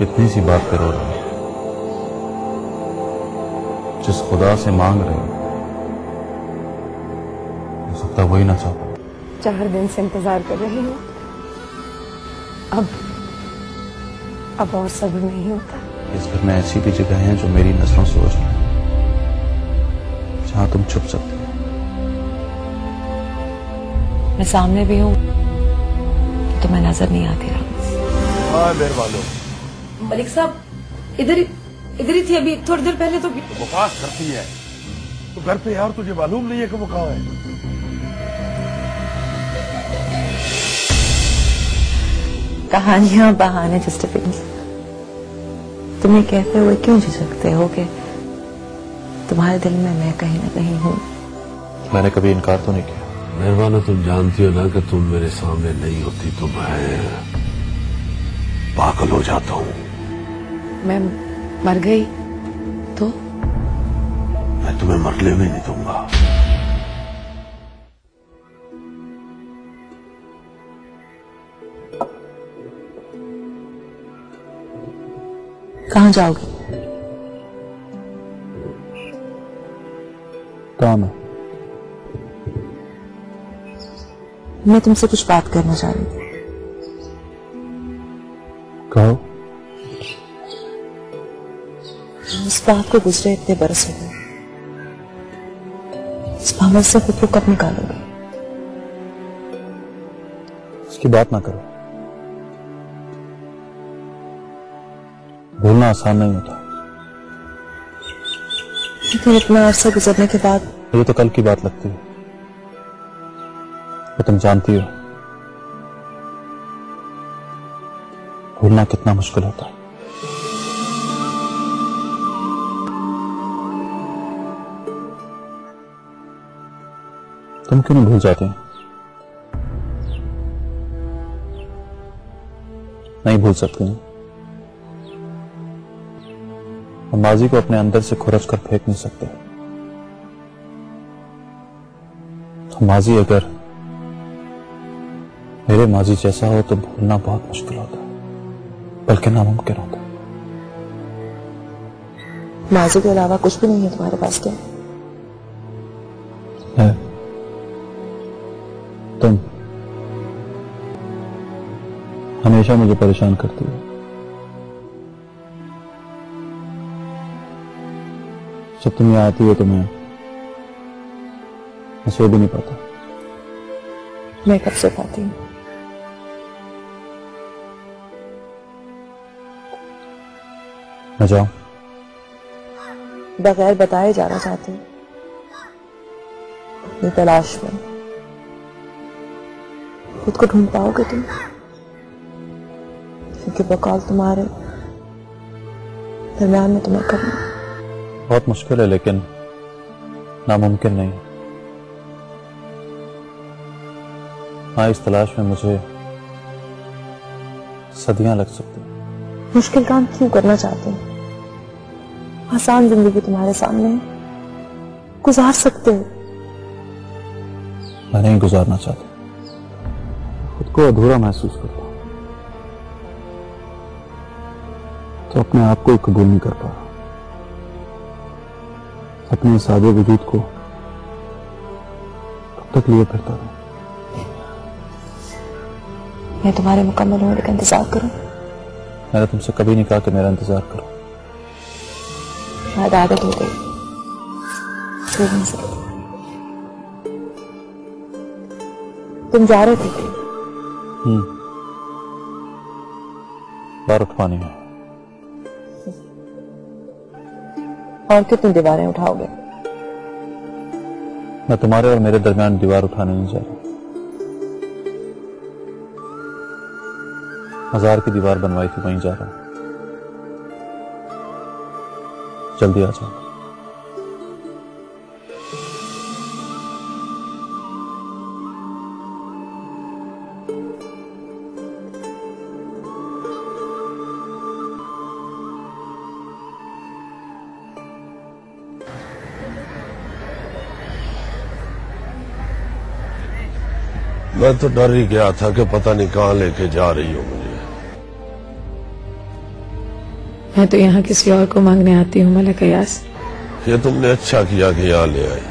कितनी सी बात पे रो रहे हो? जिस खुदा से मांग रहे हो, हो सकता वही ना चाहता। 4 दिन से इंतजार कर रही हूँ। अब और सब्र नहीं होता। इस घर में ऐसी भी जगह हैं जो मेरी नजरों से ओझल हैं, जहां तुम छुप सकते हो। मैं सामने भी हूँ तो तुम्हें नजर नहीं आती। मेहरबान मलिक साहब इधर ही थी अभी थोड़ी देर पहले। तो बकवास करती है तो घर पे यार, तुझे मालूम नहीं है कि वो कहाँ है? कहानियां बहाने जस्टिफिकेशन। तुम्हें कहते हुए क्यों झिझकते हो कि तुम्हारे दिल में मैं कहीं ना कहीं हूँ? मैंने कभी इनकार तो नहीं किया। मेहरबान, तुम जानती हो ना कि तुम मेरे सामने नहीं होती तो मैं पागल हो जाता हूँ। मैं मर गई तो? मैं तुम्हें मरने भी नहीं दूंगा। कहाँ जाओगे? काम है। मैं तुमसे कुछ बात करना चाह रही थी। कहो। इस बात को गुजरे इतने बरस हो गए, इस मामले से खुद को कब निकालोगे? इसकी बात ना करो। भूलना आसान नहीं होता। लेकिन इतना अरसा गुजरने के बाद ये तो कल की बात लगती है। वो तुम जानती हो भूलना कितना मुश्किल होता है। तुम क्यों नहीं भूल जाते? नहीं भूल सकते हैं। हम माजी को अपने अंदर से खुरच कर फेंक नहीं सकते। तो माजी अगर मेरे माजी जैसा हो तो भूलना बहुत मुश्किल होता है, बल्कि नामुमकिन होता है। माजी के अलावा कुछ भी नहीं है तुम्हारे पास क्या? है तुम। हमेशा मुझे परेशान करती हो। जब तुम यहाँ आती हो तो मैं सो भी नहीं पाता। मैं कब सो पाती हूँ? मैं जाऊं? बगैर बताए जाना चाहती हूँ अपनी तलाश में। खुद को ढूंढ पाओगे तुम? क्योंकि बकौल तुम्हारे दरम्यान में तुम्हें करना बहुत मुश्किल है, लेकिन नामुमकिन नहीं। हाँ, इस तलाश में मुझे सदियां लग सकती हैं। मुश्किल काम क्यों करना चाहते हो? आसान जिंदगी तुम्हारे सामने है, गुजार सकते हो। मैं नहीं गुजारना चाहता। खुद को अधूरा महसूस करता हूं, तो अपने आप को कबूल नहीं कर पा रहा। अपने सादे वजूद को कब तक लिए फिरता रहूं? मैं तुम्हारे मुकम्मल होने का इंतजार करूं? मैंने तुमसे कभी नहीं कहा कि मेरा इंतजार करो। शायद आदत हो गई, छोड़ नहीं सकती। तुम जा रहे थे? बार उठवानी है। और कितनी दीवारें उठाओगे? मैं तुम्हारे और मेरे दरमियान दीवार उठाने नहीं जा रहा। मजार की दीवार बनवाई थी, वहीं जा रहा हूं। जल्दी आ जाओ। मैं तो डर ही गया था कि पता नहीं कहां लेके जा रही हो मुझे। मैं तो यहाँ किसी और को मांगने आती हूँ मलिक अयाज। ये तुमने अच्छा किया कि यहाँ ले आई।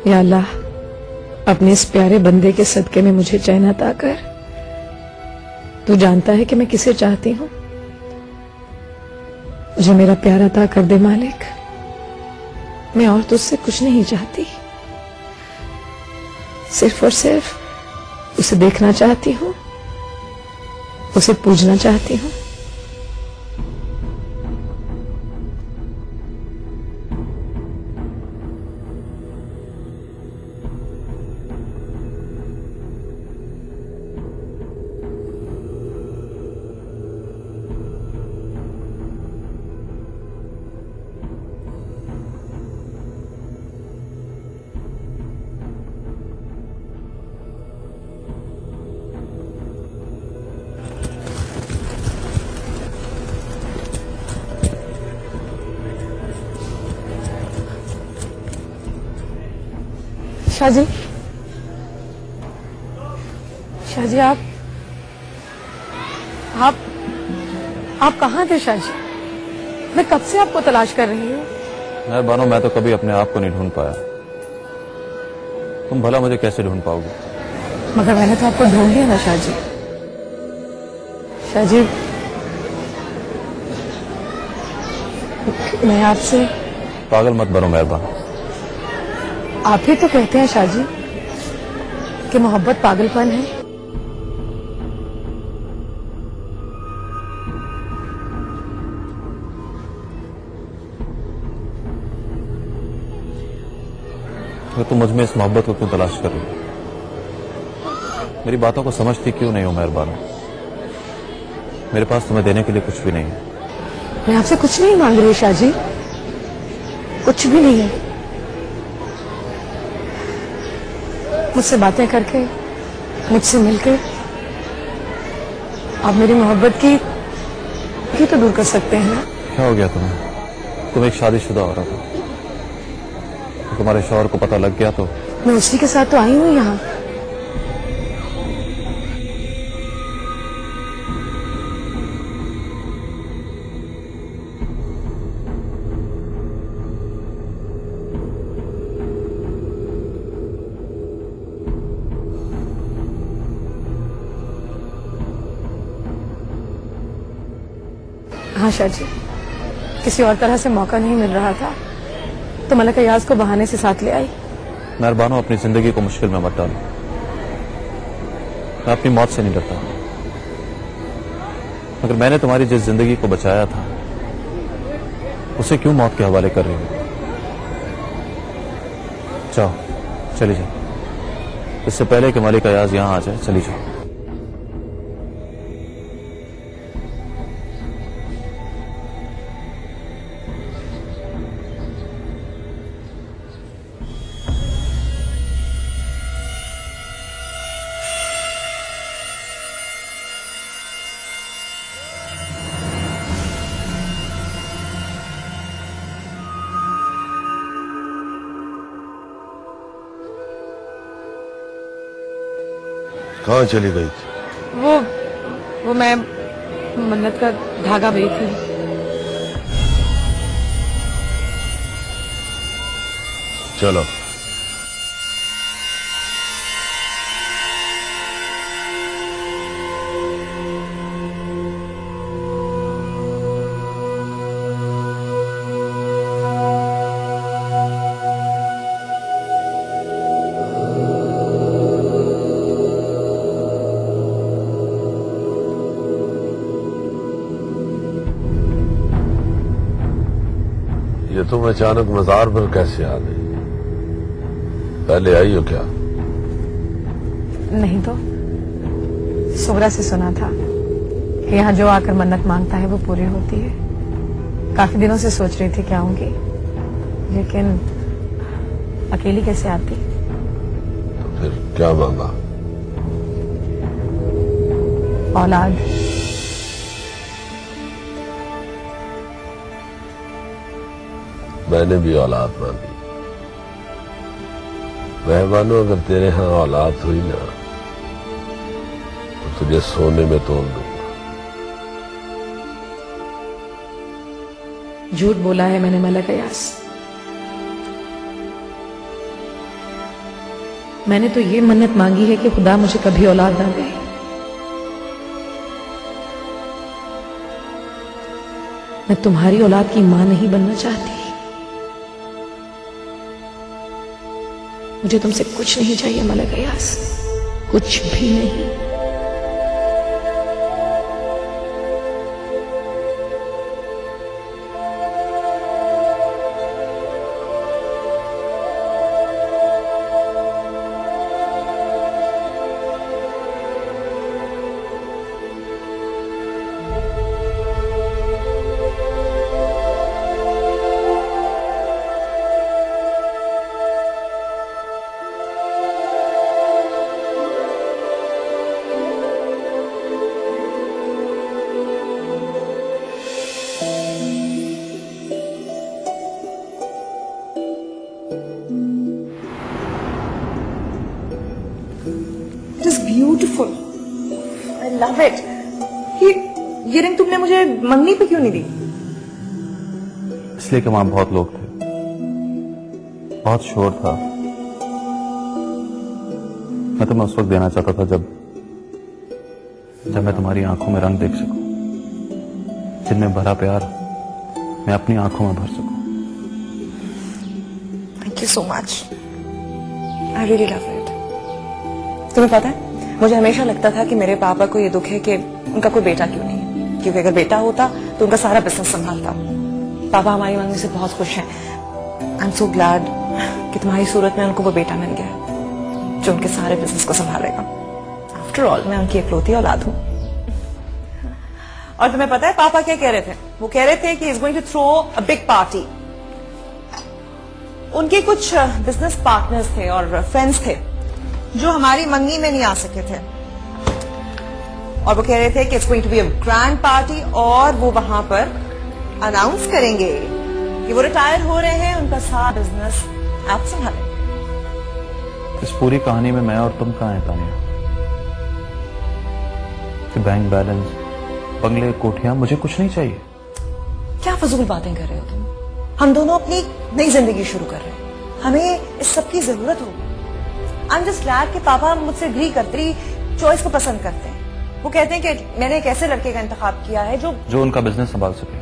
या अल्लाह, अपने इस प्यारे बंदे के सदके में मुझे चैन अता कर। तू जानता है कि मैं किसे चाहती हूँ। मुझे मेरा प्यार अता कर दे मालिक। मैं और तुझसे कुछ नहीं चाहती, सिर्फ और सिर्फ उसे देखना चाहती हूँ, उसे पूजना चाहती हूँ। शाहजी, शाहजी आप कहाँ थे शाहजी? मैं कब से आपको तलाश कर रही हूँ। मैं बानो, मैं तो कभी अपने आप को नहीं ढूंढ पाया, तुम भला मुझे कैसे ढूंढ पाओगे? मगर मैंने तो आपको ढूंढ लिया ना शाहजी। शाहजी, मैं आपसे पागल मत बनो मेहरबान। आप ही तो कहते हैं शाहजी कि मोहब्बत पागलपन है। तो तुम मुझ में इस मोहब्बत को क्यों तलाश कर रही हो? मेरी बातों को समझती क्यों नहीं हो मेहरबान? मेरे पास तुम्हें देने के लिए कुछ भी नहीं है। मैं आपसे कुछ नहीं मांग रही शाहजी, कुछ भी नहीं है। मुझसे बातें करके, मुझसे मिलके आप मेरी मोहब्बत की तो दूर कर सकते हैं ना? क्या हो गया तुम्हें? तुम एक शादीशुदा औरत हो, तुम्हारे शौहर को पता लग गया तो? मैं उसी के साथ तो आई हूँ यहाँ। हाँ शाहजी, किसी और तरह से मौका नहीं मिल रहा था तो मलिक अयाज को बहाने से साथ ले आई। मेहरबानो, अपनी जिंदगी को मुश्किल में मत डालो। मैं अपनी मौत से नहीं डरता, मगर मैंने तुम्हारी जिस जिंदगी को बचाया था उसे क्यों मौत के हवाले कर रही हो? जाओ, चली जाओ, इससे पहले कि मलिक अयाज यहां आ जाए, चली जाओ। कहाँ चली गई थी? वो मैं मन्नत का धागा बेच थी। चलो। ये तुम अचानक मजार पर कैसे आ गई? पहले आई हो क्या? नहीं तो सुबरा से सुना था कि यहाँ जो आकर मन्नत मांगता है वो पूरी होती है। काफी दिनों से सोच रही थी कि आऊंगी, लेकिन अकेली कैसे आती। तो फिर क्या मांगा? औलाद। मैंने भी औलाद मांगी। मैं मानो अगर तेरे यहाँ औलाद हुई ना तो तुझे सोने में तोल दूंगा। झूठ बोला है मैंने मलक अयास। मैंने तो ये मन्नत मांगी है कि खुदा मुझे कभी औलाद ना दे। मैं तुम्हारी औलाद की मां नहीं बनना चाहती। मुझे तुमसे कुछ नहीं चाहिए मलक अयास, कुछ भी नहीं। It is beautiful. I love it. ये रिंग तुमने मुझे मंगनी पे क्यों नहीं दी? इसलिए कि वहां बहुत लोग थे, बहुत शोर था। मैं तुम्हें उस वक्त देना चाहता था जब मैं तुम्हारी आंखों में रंग देख सकूं, जिनमें भरा प्यार मैं अपनी आंखों में भर सकूं। Thank you so much. I really love it. तुम्हें पता है, मुझे हमेशा लगता था कि मेरे पापा को ये दुख है कि उनका कोई बेटा क्यों नहीं है, क्योंकि अगर बेटा होता तो उनका सारा बिजनेस संभालता। पापा हमारी मंगनी से बहुत खुश हैं। आई एम सो ग्लैड कि तुम्हारी सूरत में उनको वो बेटा मिल गया जो उनके सारे बिजनेस को संभालेगा। आफ्टर ऑल मैं उनकी इकलौती औलाद हूँ। और तुम्हें पता है पापा क्या कह रहे थे? वो कह रहे थे कि is going to throw a big party. उनके कुछ बिजनेस पार्टनर्स थे और फ्रेंड्स थे जो हमारी मंगनी में नहीं आ सके थे, और वो कह रहे थे कि it's going to be a grand party, और वो वहां पर अनाउंस करेंगे कि वो रिटायर हो रहे हैं, उनका सारा बिजनेस आप संभालें। इस पूरी कहानी में मैं और तुम कहां हैं तानिया? कि बैंक बैलेंस, बंगले, कोठियां, मुझे कुछ नहीं चाहिए। क्या फजूल बातें कर रहे हो तुम? हम दोनों अपनी नई जिंदगी शुरू कर रहे हैं, हमें इस सब की जरूरत होगी। आई एम जस्ट ग्लैड कि पापा मुझसे एग्री करते, चॉइस को पसंद करते हैं। वो कहते हैं कि मैंने एक ऐसे लड़के का इंतखाब किया है जो उनका बिजनेस संभाल सके।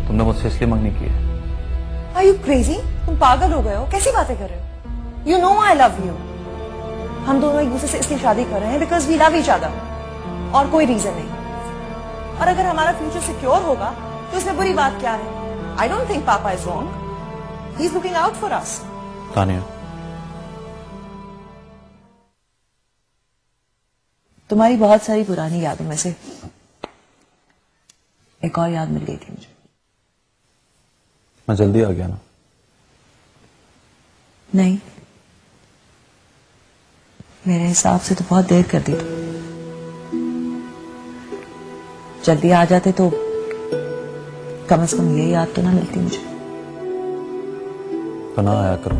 तुमने मुझसे इसलिए मंगनी की है। Are you crazy? तुम पागल हो गए हो? कैसी बातें कर रहे हो? You know I love you. हम दोनों एक दूसरे से इसलिए शादी कर रहे हैं because we love each other, और कोई रीजन नहीं। और अगर हमारा फ्यूचर सिक्योर होगा तो इसमें बुरी बात क्या है? आई डोंट थिंक पापा is wrong. He is looking out for us. Tania, तुम्हारी बहुत सारी पुरानी यादों में से एक और याद मिल गई थी मुझे। मैं जल्दी आ गया ना? नहीं, मेरे हिसाब से तो बहुत देर कर दी थी। जल्दी आ जाते तो कम से कम ये याद तो ना मिलती मुझे। तो ना आया करो।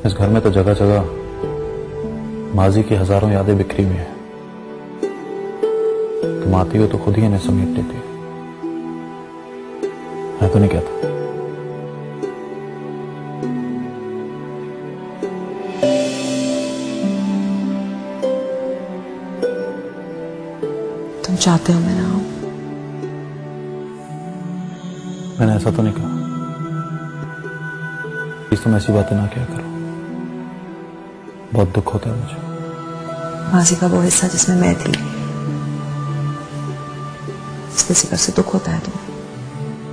इस घर में तो जगह जगह माजी की हजारों यादें बिखरी हुई हैं। तुम आती हो तो खुद ही इन्हें समेट लेती हो। मैं तो नहीं कहता। तुम चाहते हो मैं ना आऊं? मैंने ऐसा तो नहीं कहा। प्लीज तुम ऐसी बातें ना क्या करो। बहुत दुख होता है मुझे। माजी का वो हिस्सा जिसमें मैं थी, इस फिक्र से दुख होता है तुम्हें?